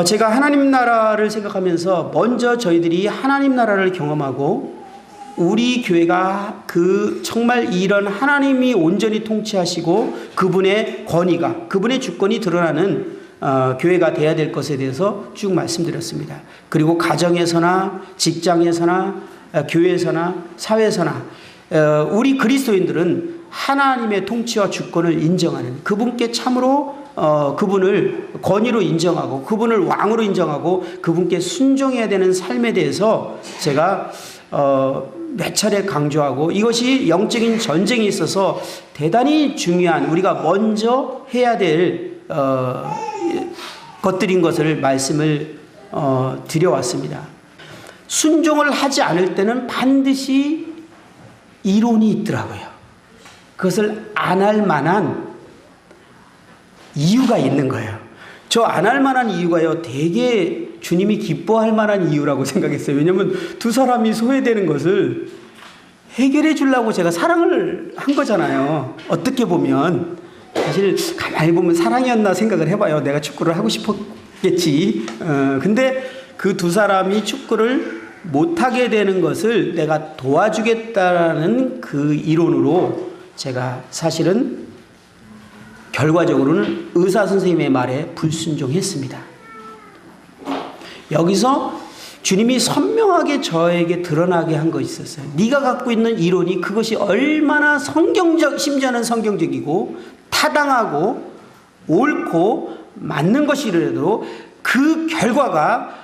제가 하나님 나라를 생각하면서 먼저 저희들이 하나님 나라를 경험하고 우리 교회가 정말 이런 하나님이 온전히 통치하시고 그분의 권위가, 그분의 주권이 드러나는 교회가 돼야 될 것에 대해서 쭉 말씀드렸습니다. 그리고 가정에서나 직장에서나 교회에서나 사회에서나 우리 그리스도인들은 하나님의 통치와 주권을 인정하는, 그분께 참으로 그분을 권위로 인정하고 그분을 왕으로 인정하고 그분께 순종해야 되는 삶에 대해서 제가 몇 차례 강조하고, 이것이 영적인 전쟁에 있어서 대단히 중요한, 우리가 먼저 해야 될 것들인 것을 말씀을 드려왔습니다. 순종을 하지 않을 때는 반드시 이론이 있더라고요. 그것을 안 할 만한 이유가 있는 거예요. 저 안 할 만한 이유가요, 되게 주님이 기뻐할 만한 이유라고 생각했어요. 왜냐하면 두 사람이 소외되는 것을 해결해 주려고 제가 사랑을 한 거잖아요. 어떻게 보면 사실 가만히 보면 사랑이었나 생각을 해봐요. 내가 축구를 하고 싶었겠지. 근데 그 두 사람이 축구를 못하게 되는 것을 내가 도와주겠다는 그 이론으로 제가 사실은 결과적으로는 의사 선생님의 말에 불순종했습니다. 여기서 주님이 선명하게 저에게 드러나게 한 것이 있었어요. 네가 갖고 있는 이론이 그것이 얼마나 성경적, 심지어는 성경적이고 타당하고 옳고 맞는 것이라도 그 결과가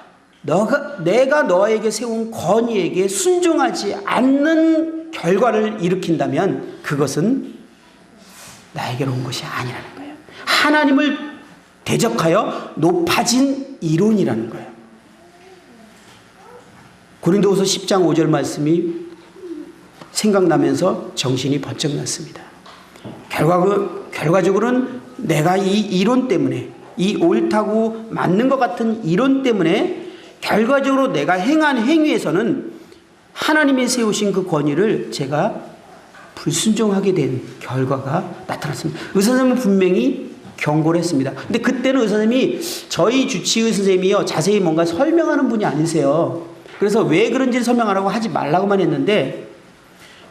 내가 너에게 세운 권위에게 순종하지 않는 결과를 일으킨다면 그것은 나에게로 온 것이 아니라는 거예요. 하나님을 대적하여 높아진 이론이라는 거예요. 고린도후서 10장 5절 말씀이 생각나면서 정신이 번쩍 났습니다. 결과적으로는 내가 이 이론 때문에, 이 옳다고 맞는 것 같은 이론 때문에 결과적으로 내가 행한 행위에서는 하나님이 세우신 그 권위를 제가 불순종하게 된 결과가 나타났습니다. 의사 선생님은 분명히 경고를 했습니다. 근데 그때는 의사 선생님이, 저희 주치의 선생님이요, 자세히 뭔가 설명하는 분이 아니세요. 그래서 왜 그런지 설명하라고 하지 말라고만 했는데,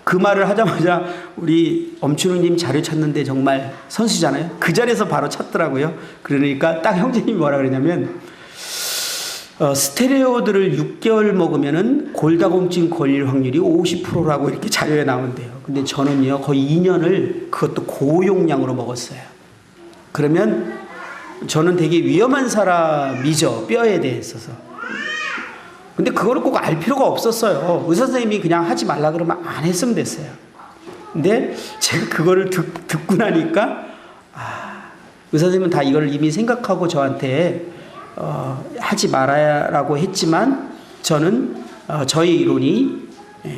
그 말을 하자마자 우리 엄춘우님 자료 찾는데 정말 선수잖아요. 그 자리에서 바로 찾더라고요. 그러니까 딱 형제님이 뭐라 그러냐면, 스테레오들을 6개월 먹으면은 골다공증 걸릴 확률이 50%라고 이렇게 자료에 나온대요. 근데 저는요, 거의 2년을 그것도 고용량으로 먹었어요. 그러면 저는 되게 위험한 사람이죠, 뼈에 대해서. 근데 그거를 꼭 알 필요가 없었어요. 의사 선생님이 그냥 하지 말라 그러면 안 했으면 됐어요. 근데 제가 그거를 듣고 나니까, 의사 선생님은 다 이걸 이미 생각하고 저한테 하지 말아라고 했지만 저는 저의 이론이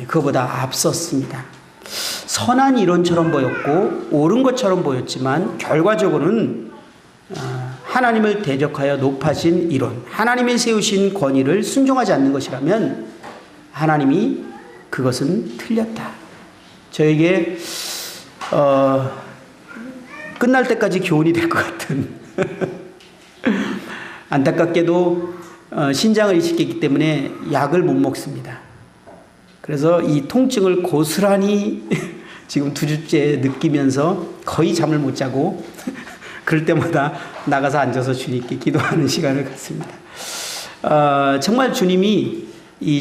그거보다 앞섰습니다. 선한 이론처럼 보였고 옳은 것처럼 보였지만 결과적으로는 하나님을 대적하여 높아진 이론, 하나님이 세우신 권위를 순종하지 않는 것이라면 하나님이 그것은 틀렸다. 저에게 끝날 때까지 교훈이 될 것 같은 안타깝게도 신장을 일으켰기 때문에 약을 못 먹습니다. 그래서 이 통증을 고스란히 지금 2주째 느끼면서 거의 잠을 못 자고 그럴 때마다 나가서 앉아서 주님께 기도하는 시간을 갖습니다. 정말 주님이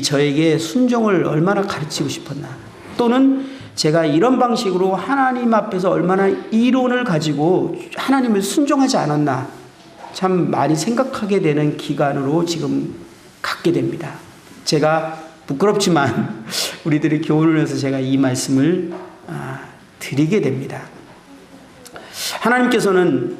저에게 순종을 얼마나 가르치고 싶었나, 또는 제가 이런 방식으로 하나님 앞에서 얼마나 이론을 가지고 하나님을 순종하지 않았나, 참 많이 생각하게 되는 기간으로 지금 갖게 됩니다. 제가 부끄럽지만 우리들이 교훈을 해서 제가 이 말씀을 드리게 됩니다. 하나님께서는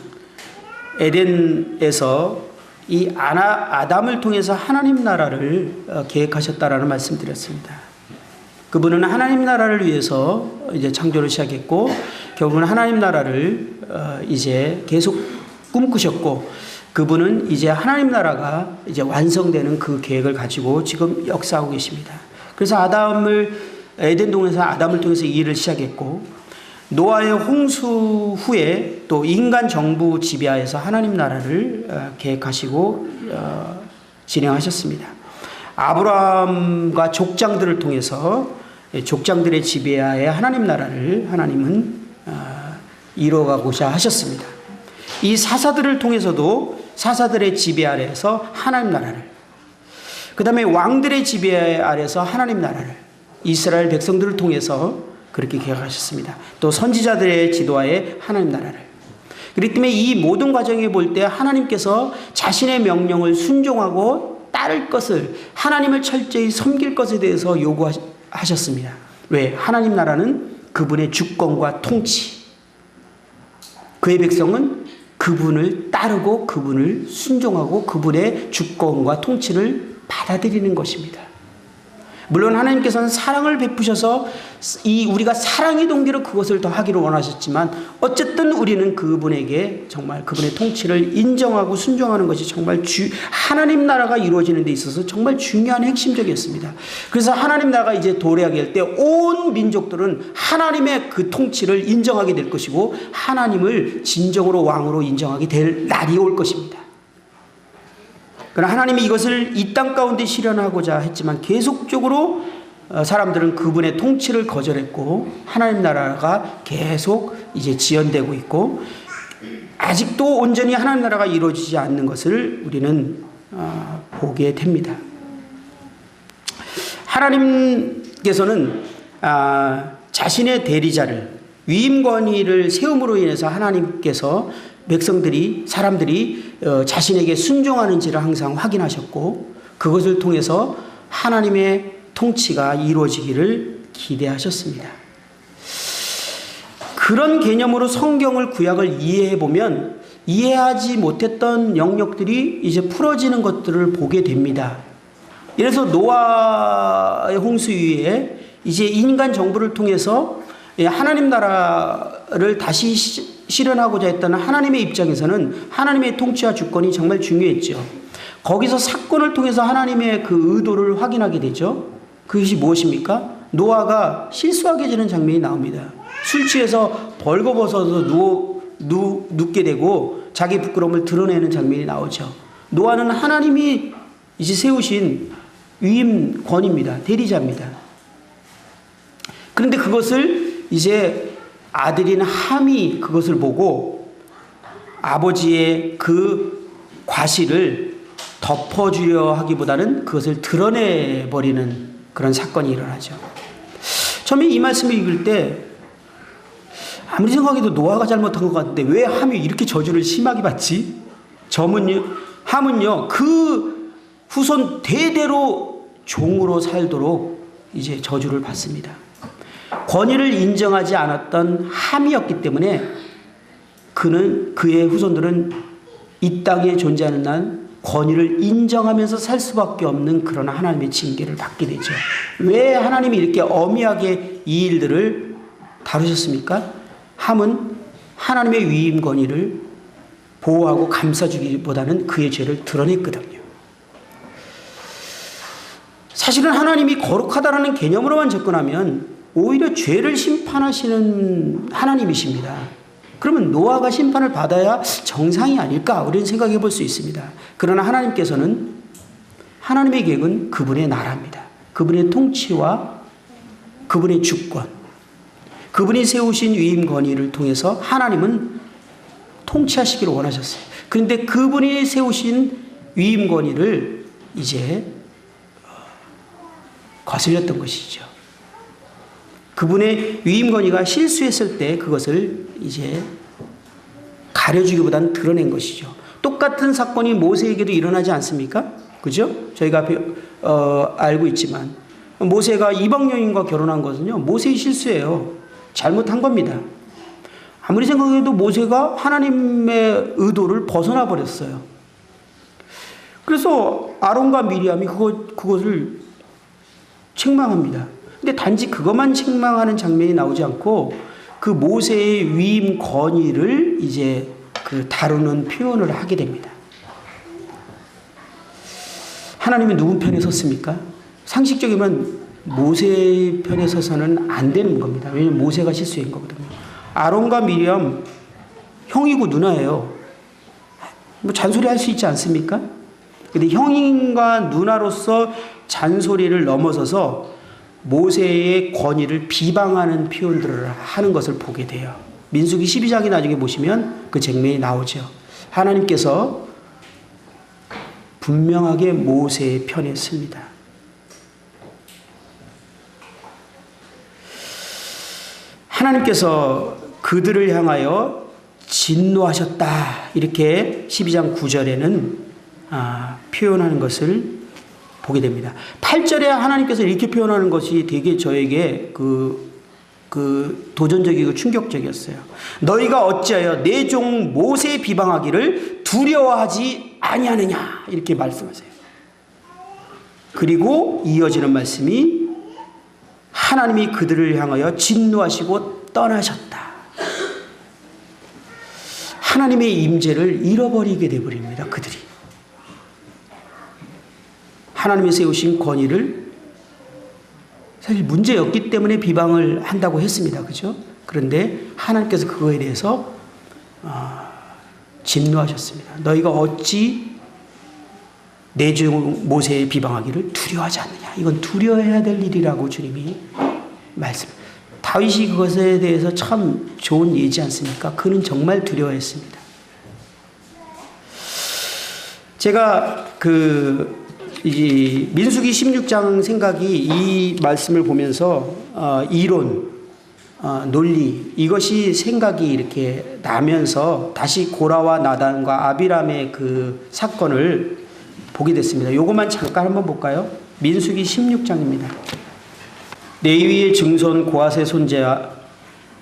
에덴에서 이 아담을 통해서 하나님 나라를 계획하셨다라는 말씀 드렸습니다. 그분은 하나님 나라를 위해서 이제 창조를 시작했고 결국은 하나님 나라를 이제 계속 꿈꾸셨고, 그분은 이제 하나님 나라가 이제 완성되는 그 계획을 가지고 지금 역사하고 계십니다. 그래서 에덴 동에서 아담을 통해서 이 일을 시작했고, 노아의 홍수 후에 또 인간 정부 지배하에서 하나님 나라를 계획하시고 진행하셨습니다. 아브라함과 족장들을 통해서 족장들의 지배하에 하나님 나라를 하나님은 이뤄가고자 하셨습니다. 이 사사들을 통해서도 사사들의 지배 아래에서 하나님 나라를, 그 다음에 왕들의 지배 아래에서 하나님 나라를, 이스라엘 백성들을 통해서 그렇게 계획하셨습니다. 또 선지자들의 지도하에 하나님 나라를. 그렇기 때문에 이 모든 과정에 볼 때 하나님께서 자신의 명령을 순종하고 따를 것을, 하나님을 철저히 섬길 것에 대해서 요구하셨습니다. 왜? 하나님 나라는 그분의 주권과 통치, 그의 백성은 그분을 따르고 그분을 순종하고 그분의 주권과 통치를 받아들이는 것입니다. 물론 하나님께서는 사랑을 베푸셔서 우리가 사랑의 동기로 그것을 더 하기를 원하셨지만, 어쨌든 우리는 그분에게 정말 그분의 통치를 인정하고 순종하는 것이 정말 하나님 나라가 이루어지는 데 있어서 정말 중요한 핵심적이었습니다. 그래서 하나님 나라가 이제 도래하게 될 때 온 민족들은 하나님의 그 통치를 인정하게 될 것이고, 하나님을 진정으로 왕으로 인정하게 될 날이 올 것입니다. 그러나 하나님이 이것을 이 땅 가운데 실현하고자 했지만 계속적으로 사람들은 그분의 통치를 거절했고, 하나님 나라가 계속 이제 지연되고 있고, 아직도 온전히 하나님 나라가 이루어지지 않는 것을 우리는 보게 됩니다. 하나님께서는 자신의 대리자를, 위임 권위를 세움으로 인해서 하나님께서 사람들이 자신에게 순종하는지를 항상 확인하셨고, 그것을 통해서 하나님의 통치가 이루어지기를 기대하셨습니다. 그런 개념으로 성경을, 구약을 이해해 보면 이해하지 못했던 영역들이 이제 풀어지는 것들을 보게 됩니다. 이래서 노아의 홍수 이후에 이제 인간 정부를 통해서 하나님 나라를 다시 실현하고자 했던 하나님의 입장에서는 하나님의 통치와 주권이 정말 중요했죠. 거기서 사건을 통해서 하나님의 그 의도를 확인하게 되죠. 그것이 무엇입니까? 노아가 실수하게 되는 장면이 나옵니다. 술 취해서 벌거벗어서 눕게 되고 자기 부끄러움을 드러내는 장면이 나오죠. 노아는 하나님이 이제 세우신 위임 권입니다. 대리자입니다. 그런데 그것을 이제 아들인 함이 그것을 보고 아버지의 그 과실을 덮어주려 하기보다는 그것을 드러내버리는 그런 사건이 일어나죠. 처음에 이 말씀을 읽을 때 아무리 생각해도 노아가 잘못한 것 같은데 왜 함이 이렇게 저주를 심하게 받지? 함은요, 그 후손 대대로 종으로 살도록 이제 저주를 받습니다. 권위를 인정하지 않았던 함이었기 때문에 그의 후손들은 이 땅에 존재하는 한 권위를 인정하면서 살 수밖에 없는 그런 하나님의 징계를 받게 되죠. 왜 하나님이 이렇게 엄하게 이 일들을 다루셨습니까? 함은 하나님의 위임 권위를 보호하고 감싸주기보다는 그의 죄를 드러냈거든요. 사실은 하나님이 거룩하다라는 개념으로만 접근하면 오히려 죄를 심판하시는 하나님이십니다. 그러면 노아가 심판을 받아야 정상이 아닐까, 우리는 생각해 볼 수 있습니다. 그러나 하나님께서는, 하나님의 계획은 그분의 나라입니다. 그분의 통치와 그분의 주권, 그분이 세우신 위임 권위를 통해서 하나님은 통치하시기를 원하셨어요. 그런데 그분이 세우신 위임 권위를 이제 거슬렸던 것이죠. 그분의 위임 권위가 실수했을 때 그것을 이제 가려주기보다는 드러낸 것이죠. 똑같은 사건이 모세에게도 일어나지 않습니까? 그죠? 저희가 앞에 알고 있지만 모세가 이방 여인과 결혼한 것은요, 모세의 실수예요. 잘못한 겁니다. 아무리 생각해도 모세가 하나님의 의도를 벗어나 버렸어요. 그래서 아론과 미리암이 그것을 책망합니다. 근데 단지 그것만 책망하는 장면이 나오지 않고 그 모세의 위임 권위를 이제 그 다루는 표현을 하게 됩니다. 하나님이 누구 편에 섰습니까? 상식적이면 모세 편에 서서는 안 되는 겁니다. 왜냐하면 모세가 실수한 거거든요. 아론과 미리암 형이고 누나예요. 뭐 잔소리 할 수 있지 않습니까? 근데 형인과 누나로서 잔소리를 넘어서서 모세의 권위를 비방하는 표현들을 하는 것을 보게 돼요. 민수기 12장이 나중에 보시면 그 장면이 나오죠. 하나님께서 분명하게 모세의 편에 섭니다. 하나님께서 그들을 향하여 진노하셨다. 이렇게 12장 9절에는 표현하는 것을 보게 됩니다. 8절에 하나님께서 이렇게 표현하는 것이 되게 저에게 도전적이고 충격적이었어요. 너희가 어찌하여 내 종 모세 비방하기를 두려워하지 아니하느냐. 이렇게 말씀하세요. 그리고 이어지는 말씀이 하나님이 그들을 향하여 진노하시고 떠나셨다. 하나님의 임재를 잃어버리게 되어버립니다. 그들이. 하나님이 세우신 권위를 사실 문제였기 때문에 비방을 한다고 했습니다. 그죠? 그런데 하나님께서 그거에 대해서 진노하셨습니다. 너희가 어찌 내 종 모세의 비방하기를 두려워하지 않느냐. 이건 두려워해야 될 일이라고 주님이 말씀합니다. 다윗이 그것에 대해서 참 좋은 예지 않습니까? 그는 정말 두려워했습니다. 제가 이 민수기 16장 생각이 이 말씀을 보면서 이론, 논리 이것이 생각이 이렇게 나면서 다시 고라와 나단과 아비람의 그 사건을 보게 됐습니다. 요것만 잠깐 한번 볼까요? 민수기 16장입니다. 레위의 증손 고핫의 손자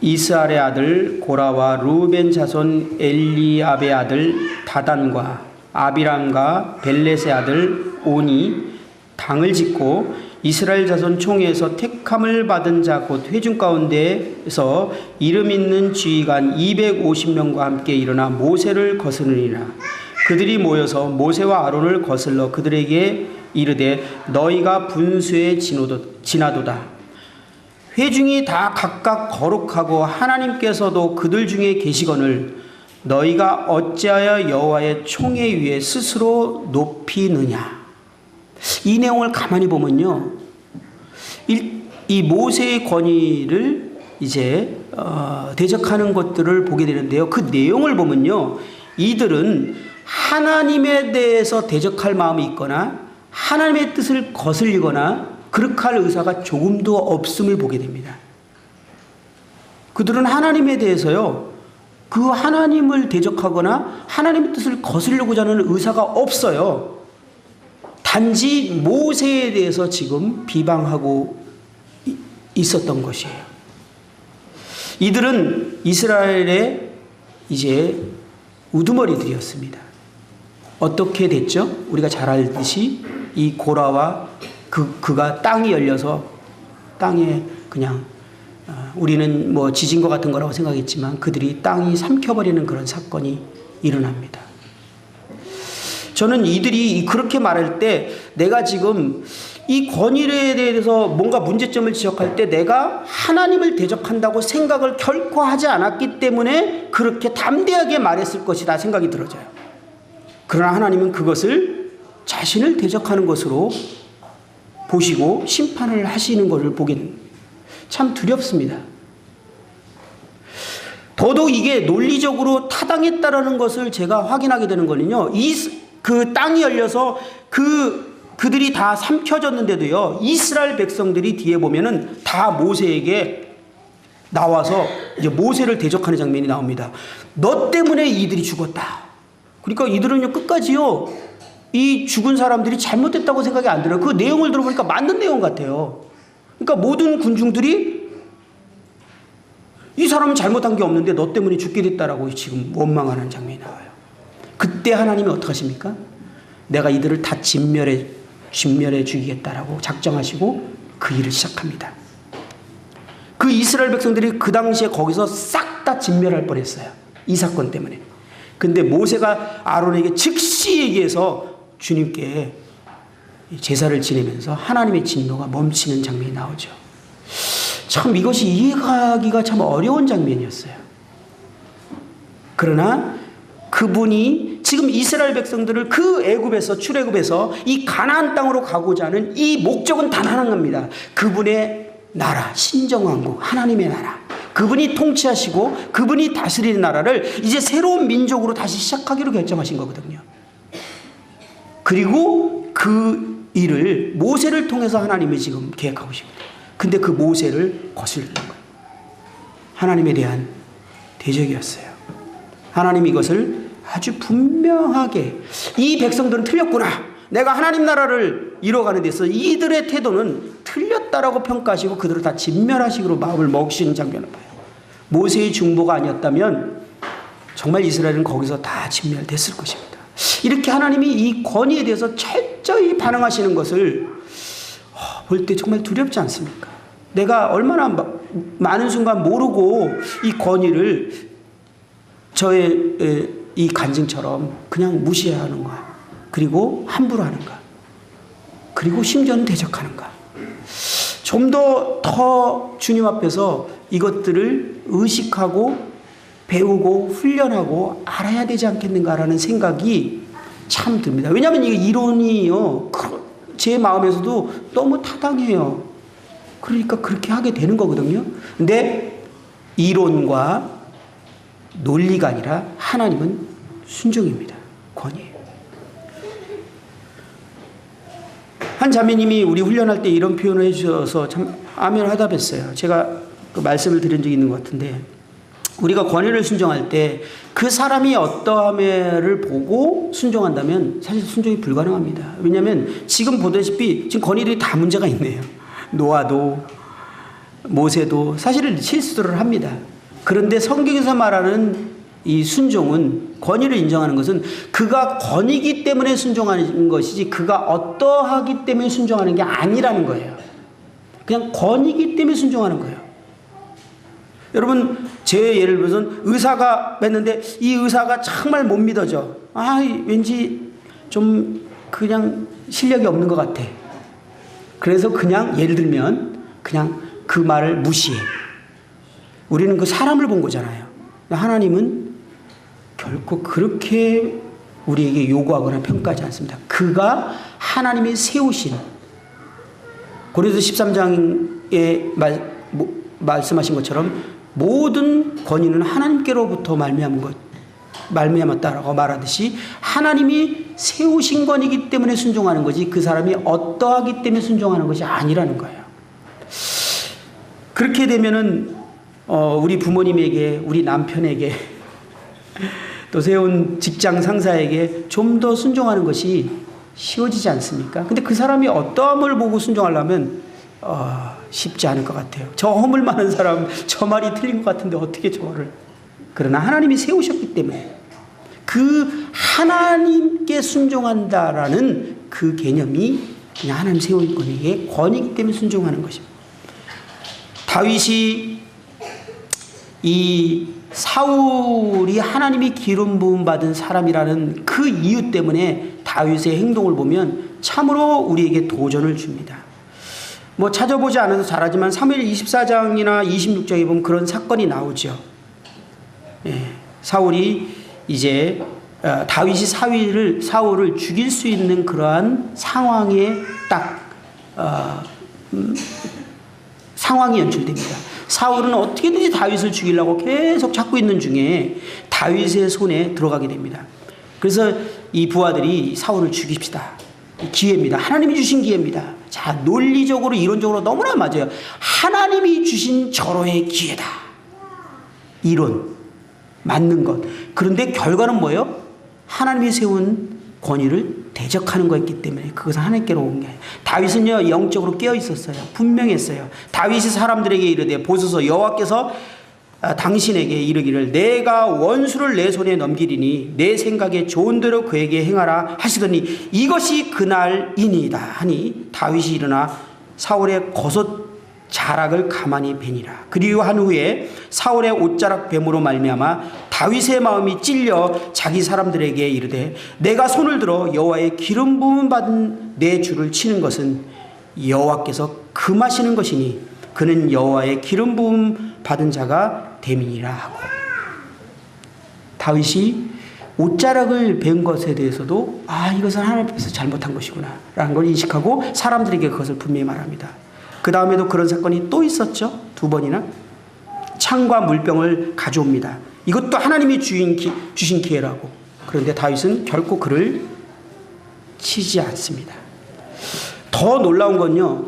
이스라엘의 아들 고라와 루벤 자손 엘리압의 아들 다단과 아비람과 벨렛의 아들 온이 당을 짓고 이스라엘 자손 총회에서 택함을 받은 자 곧 회중 가운데에서 이름 있는 지휘관 250명과 함께 일어나 모세를 거스르니라. 그들이 모여서 모세와 아론을 거슬러 그들에게 이르되 너희가 분수에 지나도다. 회중이 다 각각 거룩하고 하나님께서도 그들 중에 계시거늘 너희가 어찌하여 여호와의 총회 위에 스스로 높이느냐. 이 내용을 가만히 보면요, 이 모세의 권위를 이제 대적하는 것들을 보게 되는데요. 그 내용을 보면요, 이들은 하나님에 대해서 대적할 마음이 있거나 하나님의 뜻을 거슬리거나 그렇게 할 의사가 조금도 없음을 보게 됩니다. 그들은 하나님에 대해서요, 그 하나님을 대적하거나 하나님의 뜻을 거슬리고자 하는 의사가 없어요. 단지 모세에 대해서 지금 비방하고 있었던 것이에요. 이들은 이스라엘의 이제 우두머리들이었습니다. 어떻게 됐죠? 우리가 잘 알듯이 이 고라와 그가 땅이 열려서 땅에 그냥 우리는 뭐 지진과 같은 거라고 생각했지만 그들이 땅이 삼켜버리는 그런 사건이 일어납니다. 저는 이들이 그렇게 말할 때 내가 지금 이 권위에 대해서 뭔가 문제점을 지적할 때 내가 하나님을 대적한다고 생각을 결코 하지 않았기 때문에 그렇게 담대하게 말했을 것이다 생각이 들어져요. 그러나 하나님은 그것을 자신을 대적하는 것으로 보시고 심판을 하시는 것을 보기는 참 두렵습니다. 더더욱 이게 논리적으로 타당했다라는 것을 제가 확인하게 되는 거는요, 그 땅이 열려서 그들이 다 삼켜졌는데도요, 이스라엘 백성들이 뒤에 보면은 다 모세에게 나와서 이제 모세를 대적하는 장면이 나옵니다. 너 때문에 이들이 죽었다. 그러니까 이들은요, 끝까지요, 이 죽은 사람들이 잘못됐다고 생각이 안 들어요. 그 내용을 들어보니까 맞는 내용 같아요. 그러니까 모든 군중들이 이 사람은 잘못한 게 없는데 너 때문에 죽게 됐다라고 지금 원망하는 장면이 나와요. 그때 하나님이 어떻게 하십니까? 내가 이들을 다 진멸해 죽이겠다라고 작정하시고 그 일을 시작합니다. 그 이스라엘 백성들이 그 당시에 거기서 싹 다 진멸할 뻔했어요. 이 사건 때문에. 근데 모세가 아론에게 즉시 얘기해서 주님께 제사를 지내면서 하나님의 진노가 멈추는 장면이 나오죠. 참 이것이 이해하기가 참 어려운 장면이었어요. 그러나 그분이 지금 이스라엘 백성들을 그 애굽에서 출애굽에서 이 가나안 땅으로 가고자 하는 이 목적은 단 하나입니다. 그분의 나라, 신정왕국, 하나님의 나라, 그분이 통치하시고 그분이 다스리는 나라를 이제 새로운 민족으로 다시 시작하기로 결정하신 거거든요. 그리고 그 일을 모세를 통해서 하나님이 지금 계획하고 계십니다. 근데 그 모세를 거스르는 거예요. 하나님에 대한 대적이었어요. 하나님이 이것을 아주 분명하게, 이 백성들은 틀렸구나, 내가 하나님 나라를 이뤄가는 데서 이들의 태도는 틀렸다라고 평가하시고 그들을 다 진멸하시기로 마음을 먹으시는 장면을 봐요. 모세의 중보가 아니었다면 정말 이스라엘은 거기서 다 진멸됐을 것입니다. 이렇게 하나님이 이 권위에 대해서 철저히 반응하시는 것을 볼 때 정말 두렵지 않습니까? 내가 얼마나 많은 순간 모르고 이 권위를 저의 이 간증처럼 그냥 무시하는가, 그리고 함부로 하는가, 그리고 심지어는 대적하는가. 좀 더 주님 앞에서 이것들을 의식하고 배우고 훈련하고 알아야 되지 않겠는가라는 생각이 참 듭니다. 왜냐하면 이게 이론이요, 제 마음에서도 너무 타당해요. 그러니까 그렇게 하게 되는 거거든요. 근데 이론과 논리가 아니라 하나님은 순종입니다. 권위예요. 한 자매님이 우리 훈련할 때 이런 표현을 해주셔서 참 아멘 하답했어요. 제가 그 말씀을 드린 적이 있는 것 같은데, 우리가 권위를 순종할 때 그 사람이 어떠함을 보고 순종한다면 사실 순종이 불가능합니다. 왜냐하면 지금 보다시피 지금 권위들이 다 문제가 있네요. 노아도 모세도 사실은 실수를 합니다. 그런데 성경에서 말하는 이 순종은, 권위를 인정하는 것은 그가 권위이기 때문에 순종하는 것이지 그가 어떠하기 때문에 순종하는 게 아니라는 거예요. 그냥 권위이기 때문에 순종하는 거예요. 여러분, 제 예를 들어서 의사가 뵀는데 이 의사가 정말 못 믿어져. 왠지 좀 그냥 실력이 없는 것 같아. 그래서 그냥 예를 들면 그냥 그 말을 무시해. 우리는 그 사람을 본 거잖아요. 하나님은 결코 그렇게 우리에게 요구하거나 평가하지 않습니다. 그가 하나님이 세우신, 고린도서 13장에 말씀하신 것처럼 모든 권위는 하나님께로부터 말미암았다라고 말하듯이 하나님이 세우신 권이기 때문에 순종하는 거지 그 사람이 어떠하기 때문에 순종하는 것이 아니라는 거예요. 그렇게 되면은 우리 부모님에게, 우리 남편에게, 또 세운 직장 상사에게 좀 더 순종하는 것이 쉬워지지 않습니까? 근데 그 사람이 어떠함을 보고 순종하려면 쉽지 않을 것 같아요. 저 허물 많은 사람, 저 말이 틀린 것 같은데 어떻게 저를. 그러나 하나님이 세우셨기 때문에 그 하나님께 순종한다라는 그 개념이 그냥 하나님 세운 권위의 권위이기 때문에 순종하는 것입니다. 다윗이 이 사울이 하나님이 기름 부음 받은 사람이라는 그 이유 때문에 다윗의 행동을 보면 참으로 우리에게 도전을 줍니다. 찾아보지 않아서 잘하지만 사무엘 24장이나 26장에 보면 그런 사건이 나오죠. 사울이 이제 다윗이 사울을 죽일 수 있는 그러한 상황에 상황이 연출됩니다. 사울은 어떻게든지 다윗을 죽이려고 계속 찾고 있는 중에 다윗의 손에 들어가게 됩니다. 그래서 이 부하들이 사울을 죽입시다. 기회입니다. 하나님이 주신 기회입니다. 자, 논리적으로 이론적으로 너무나 맞아요. 하나님이 주신 절호의 기회다. 이론 맞는 것. 그런데 결과는 뭐예요? 하나님이 세운 권위를 대적하는 거였기 때문에 그것은 하나님께로 온 게. 다윗은요 영적으로 깨어 있었어요. 분명했어요. 다윗이 사람들에게 이르되 보소서 여호와께서 당신에게 이르기를 내가 원수를 내 손에 넘기리니 내 생각에 좋은 대로 그에게 행하라 하시더니 이것이 그날이니이다 하니 다윗이 일어나 사울의 겉옷 자락을 가만히 베니라. 그리고 한 후에 사울의 옷자락 뱀으로 말미암아 다윗의 마음이 찔려 자기 사람들에게 이르되 내가 손을 들어 여호와의 기름 부음 받은 내 주를 치는 것은 여호와께서 금하시는 것이니 그는 여호와의 기름 부음 받은 자가 됨이니라 하고, 다윗이 옷자락을 벤 것에 대해서도 이것은 하나님 앞에서 잘못한 것이구나 라는 걸 인식하고 사람들에게 그것을 분명히 말합니다. 그 다음에도 그런 사건이 또 있었죠. 2번이나 창과 물병을 가져옵니다. 이것도 하나님이 주신 기회라고. 그런데 다윗은 결코 그를 치지 않습니다. 더 놀라운 건요,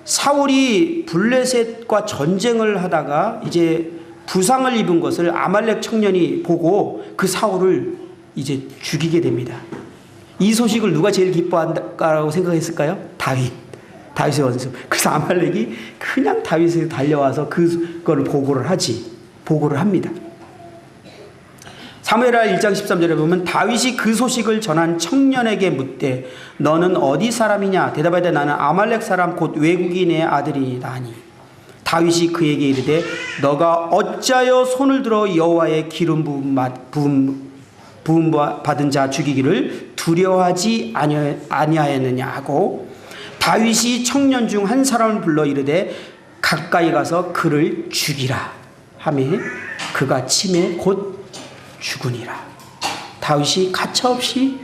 사울이 블레셋과 전쟁을 하다가 이제 부상을 입은 것을 아말렉 청년이 보고 그 사울을 이제 죽이게 됩니다. 이 소식을 누가 제일 기뻐한다고 생각했을까요? 다윗의 원수. 그래서 아말렉이 그냥 다윗에게 달려와서 그거를 보고를 합니다. 사무엘하 1장 13절에 보면 다윗이 그 소식을 전한 청년에게 묻되 너는 어디 사람이냐? 대답하되 나는 아말렉 사람 곧 외국인의 아들이니라 하니, 다윗이 그에게 이르되 너가 어찌하여 손을 들어 여호와의 기름 부음 받은 자 죽이기를 두려워하지 아니하였느냐 하고, 다윗이 청년 중 한 사람을 불러 이르되 가까이 가서 그를 죽이라 하매 그가 침에 곧 죽으니라. 다윗이 가차없이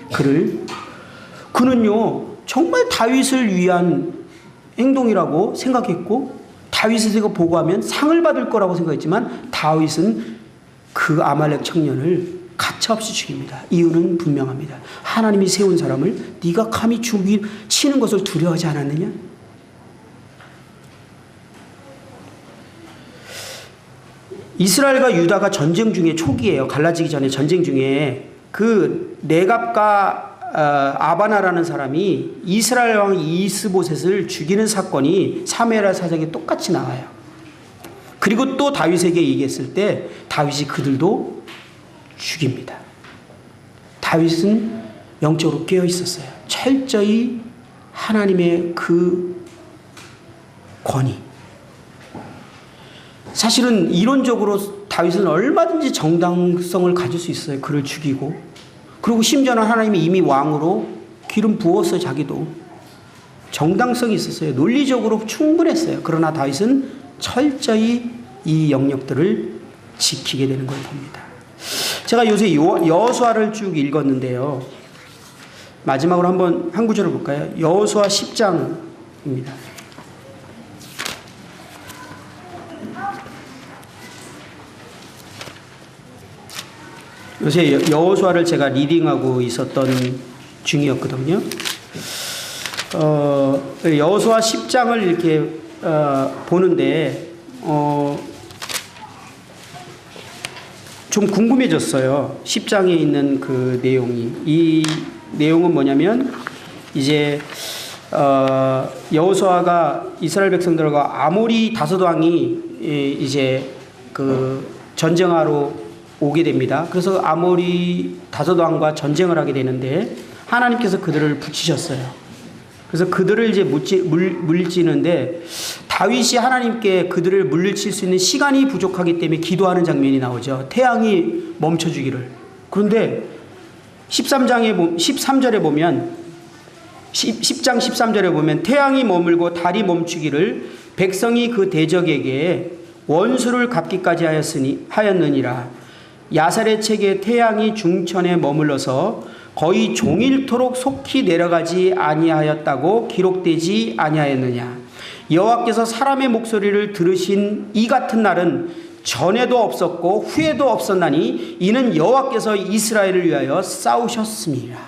그는요 정말 다윗을 위한 행동이라고 생각했고, 다윗에게 보고하면 상을 받을 거라고 생각했지만 다윗은 그 아말렉 청년을 가차없이 죽입니다. 이유는 분명합니다. 하나님이 세운 사람을 네가 감히 치는 것을 두려워하지 않았느냐? 이스라엘과 유다가 전쟁 중에 초기에요. 갈라지기 전에 전쟁 중에 그 네갑과 아바나라는 사람이 이스라엘 왕 이스보셋을 죽이는 사건이 사무엘하 사장에 똑같이 나와요. 그리고 또 다윗에게 얘기했을 때 다윗이 그들도 죽입니다. 다윗은 영적으로 깨어 있었어요. 철저히 하나님의 그 권위. 사실은 이론적으로 다윗은 얼마든지 정당성을 가질 수 있어요. 그를 죽이고. 그리고 심지어는 하나님이 이미 왕으로 기름 부었어요. 자기도. 정당성이 있었어요. 논리적으로 충분했어요. 그러나 다윗은 철저히 이 영역들을 지키게 되는 걸 봅니다. 제가 요새 여호수아를 쭉 읽었는데요. 마지막으로 한번 한 구절을 볼까요? 여호수아 10장입니다. 요새 여호수아를 제가 리딩하고 있었던 중이었거든요. 여호수아 10장을 이렇게 보는데 좀 궁금해졌어요. 10장에 있는 그 내용이. 이 내용은 뭐냐면 이제 여호수아가 이스라엘 백성들과 아모리 다섯 왕이 이제 그 전쟁하러 오게 됩니다. 그래서 아모리 다섯 왕과 전쟁을 하게 되는데 하나님께서 그들을 붙이셨어요. 그래서 그들을 이제 물리치는데 다윗이 하나님께 그들을 물리칠 수 있는 시간이 부족하기 때문에 기도하는 장면이 나오죠. 태양이 멈춰주기를. 그런데 13절에 보면 10장 13절에 보면 태양이 머물고 달이 멈추기를 백성이 그 대적에게 원수를 갚기까지 하였느니라. 야살의 책에 태양이 중천에 머물러서 거의 종일토록 속히 내려가지 아니하였다고 기록되지 아니하였느냐. 여호와께서 사람의 목소리를 들으신 이 같은 날은 전에도 없었고 후에도 없었나니 이는 여호와께서 이스라엘을 위하여 싸우셨습니다.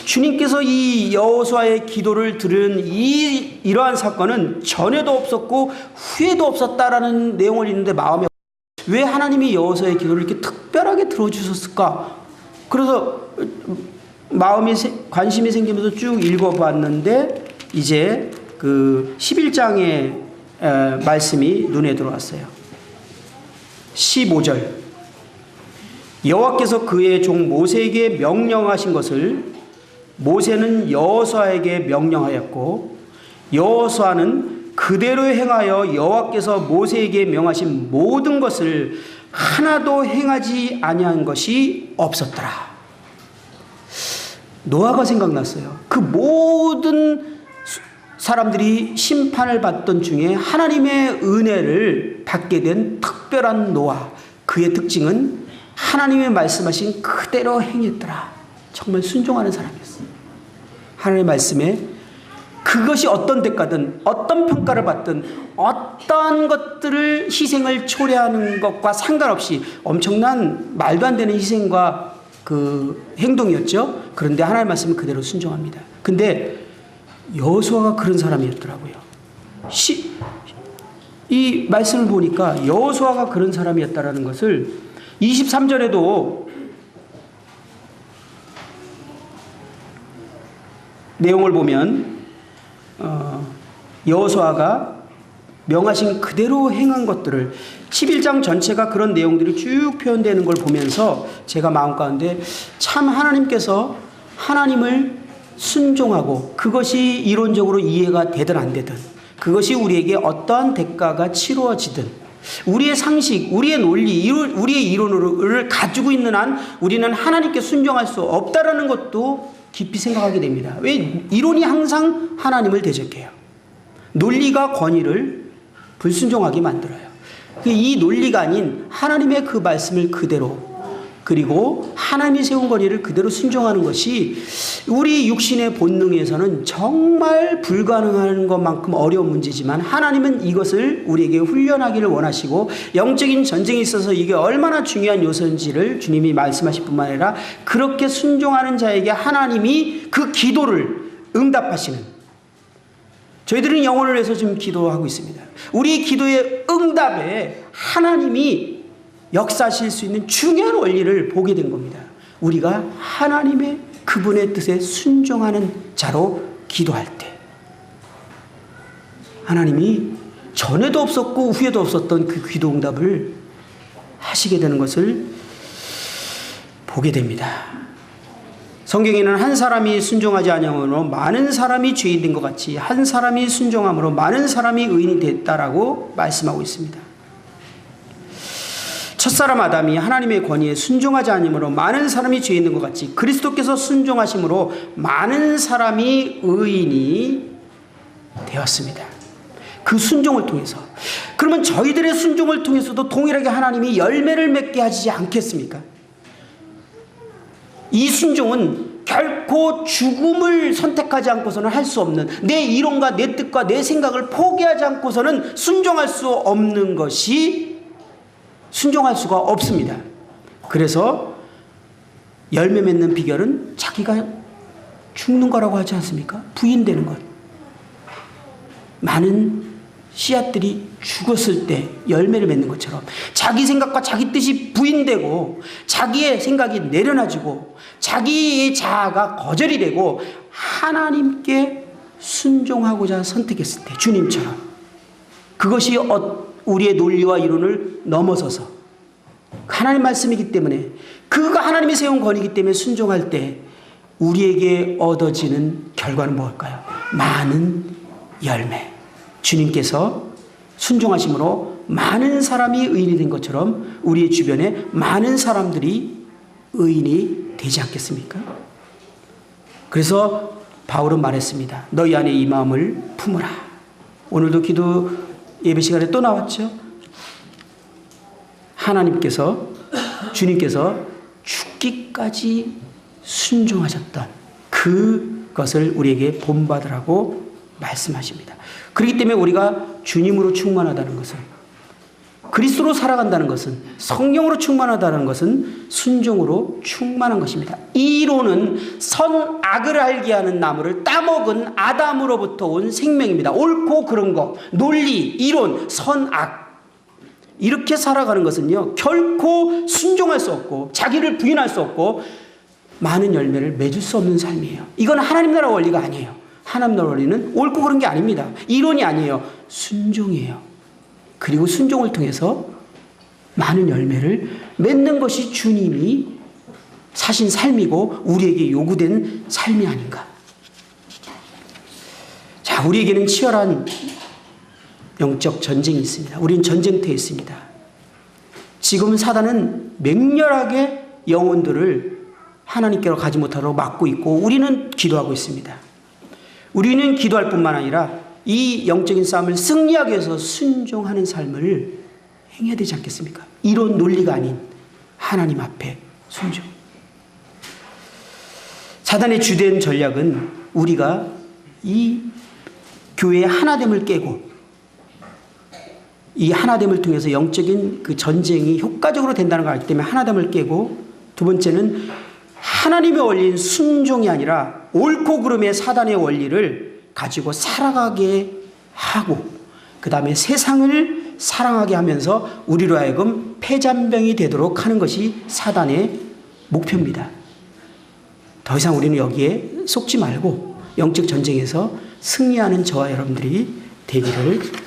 주님께서 이 여호수아의 기도를 들은 이러한 사건은 전에도 없었고 후에도 없었다라는 내용을 읽는데 마음에 왜 하나님이 여호수아의 기도를 이렇게 특별하게 들어주셨을까? 그래서 마음이 관심이 생기면서 쭉 읽어봤는데 이제 그 11장의 말씀이 눈에 들어왔어요. 15절 여호와께서 그의 종 모세에게 명령하신 것을 모세는 여호수아에게 명령하였고 여호수아는 그대로 행하여 여호와께서 모세에게 명하신 모든 것을 하나도 행하지 아니한 것이 없었더라. 노아가 생각났어요. 그 모든 사람들이 심판을 받던 중에 하나님의 은혜를 받게 된 특별한 노아, 그의 특징은 하나님의 말씀하신 그대로 행했더라. 정말 순종하는 사람이었어요. 하나님의 말씀에 그것이 어떤 대가든 어떤 평가를 받든 어떤 것들을 희생을 초래하는 것과 상관없이 엄청난 말도 안 되는 희생과 그 행동이었죠. 그런데 하나님의 말씀은 그대로 순종합니다. 근데 여호수아가 그런 사람이었더라고요. 이 말씀을 보니까 여호수아가 그런 사람이었다라는 것을 23절에도 내용을 보면 여호수아가 명하신 그대로 행한 것들을 11장 전체가 그런 내용들이 쭉 표현되는 걸 보면서 제가 마음 가운데 참 하나님께서 하나님을 순종하고 그것이 이론적으로 이해가 되든 안 되든 그것이 우리에게 어떠한 대가가 치루어지든 우리의 상식, 우리의 논리, 우리의 이론을 가지고 있는 한 우리는 하나님께 순종할 수 없다라는 것도 깊이 생각하게 됩니다. 왜? 이론이 항상 하나님을 대적해요. 논리가 권위를 불순종하게 만들어요. 이 논리가 아닌 하나님의 그 말씀을 그대로 그리고 하나님이 세운 권위를 그대로 순종하는 것이 우리 육신의 본능에서는 정말 불가능한 것만큼 어려운 문제지만 하나님은 이것을 우리에게 훈련하기를 원하시고 영적인 전쟁에 있어서 이게 얼마나 중요한 요소인지를 주님이 말씀하실 뿐만 아니라 그렇게 순종하는 자에게 하나님이 그 기도를 응답하시는, 저희들은 영혼을 위해서 지금 기도하고 있습니다. 우리 기도의 응답에 하나님이 역사하실 수 있는 중요한 원리를 보게 된 겁니다. 우리가 하나님의 그분의 뜻에 순종하는 자로 기도할 때 하나님이 전에도 없었고 후에도 없었던 그 기도 응답을 하시게 되는 것을 보게 됩니다. 성경에는 한 사람이 순종하지 아니함으로 많은 사람이 죄인 된 것 같이 한 사람이 순종함으로 많은 사람이 의인이 됐다라고 말씀하고 있습니다. 첫사람 아담이 하나님의 권위에 순종하지 않으므로 많은 사람이 죄 있는 것 같이 그리스도께서 순종하심으로 많은 사람이 의인이 되었습니다. 그 순종을 통해서. 그러면 저희들의 순종을 통해서도 동일하게 하나님이 열매를 맺게 하지 않겠습니까? 이 순종은 결코 죽음을 선택하지 않고서는 할 수 없는, 내 이론과 내 뜻과 내 생각을 포기하지 않고서는 순종할 수 없는 것이 순종할 수가 없습니다. 그래서 열매 맺는 비결은 자기가 죽는 거라고 하지 않습니까? 부인되는 것. 많은 씨앗들이 죽었을 때 열매를 맺는 것처럼 자기 생각과 자기 뜻이 부인되고 자기의 생각이 내려놔지고 자기의 자아가 거절이 되고 하나님께 순종하고자 선택했을 때 주님처럼 그것이 우리의 논리와 이론을 넘어서서 하나님 말씀이기 때문에 그가 하나님이 세운 권위이기 때문에 순종할 때 우리에게 얻어지는 결과는 무엇일까요? 많은 열매. 주님께서 순종하심으로 많은 사람이 의인이 된 것처럼 우리의 주변에 많은 사람들이 의인이 되지 않겠습니까? 그래서 바울은 말했습니다. 너희 안에 이 마음을 품으라. 오늘도 기도 예배 시간에 또 나왔죠. 하나님께서 주님께서 죽기까지 순종하셨던 그것을 우리에게 본받으라고 말씀하십니다. 그렇기 때문에 우리가 주님으로 충만하다는 것은, 그리스도로 살아간다는 것은, 성령으로 충만하다는 것은 순종으로 충만한 것입니다. 이론은 선악을 알게 하는 나무를 따먹은 아담으로부터 온 생명입니다. 옳고 그른 거, 논리, 이론, 선악, 이렇게 살아가는 것은요 결코 순종할 수 없고 자기를 부인할 수 없고 많은 열매를 맺을 수 없는 삶이에요. 이건 하나님 나라 원리가 아니에요. 하나님 나라 원리는 옳고 그른 게 아닙니다. 이론이 아니에요. 순종이에요. 그리고 순종을 통해서 많은 열매를 맺는 것이 주님이 사신 삶이고 우리에게 요구된 삶이 아닌가. 자, 우리에게는 치열한 영적 전쟁이 있습니다. 우리는 전쟁터에 있습니다. 지금 사단은 맹렬하게 영혼들을 하나님께로 가지 못하도록 막고 있고 우리는 기도하고 있습니다. 우리는 기도할 뿐만 아니라 이 영적인 싸움을 승리하기 위해서 순종하는 삶을 행해야 되지 않겠습니까? 이론 논리가 아닌 하나님 앞에 순종. 사단의 주된 전략은 우리가 이 교회의 하나됨을 깨고 이 하나됨을 통해서 영적인 그 전쟁이 효과적으로 된다는 걸 알기 때문에 하나됨을 깨고, 두 번째는 하나님의 원리인 순종이 아니라 옳고 그름의 사단의 원리를 가지고 살아가게 하고, 그 다음에 세상을 사랑하게 하면서 우리로 하여금 패잔병이 되도록 하는 것이 사단의 목표입니다. 더 이상 우리는 여기에 속지 말고 영적 전쟁에서 승리하는 저와 여러분들이 되기를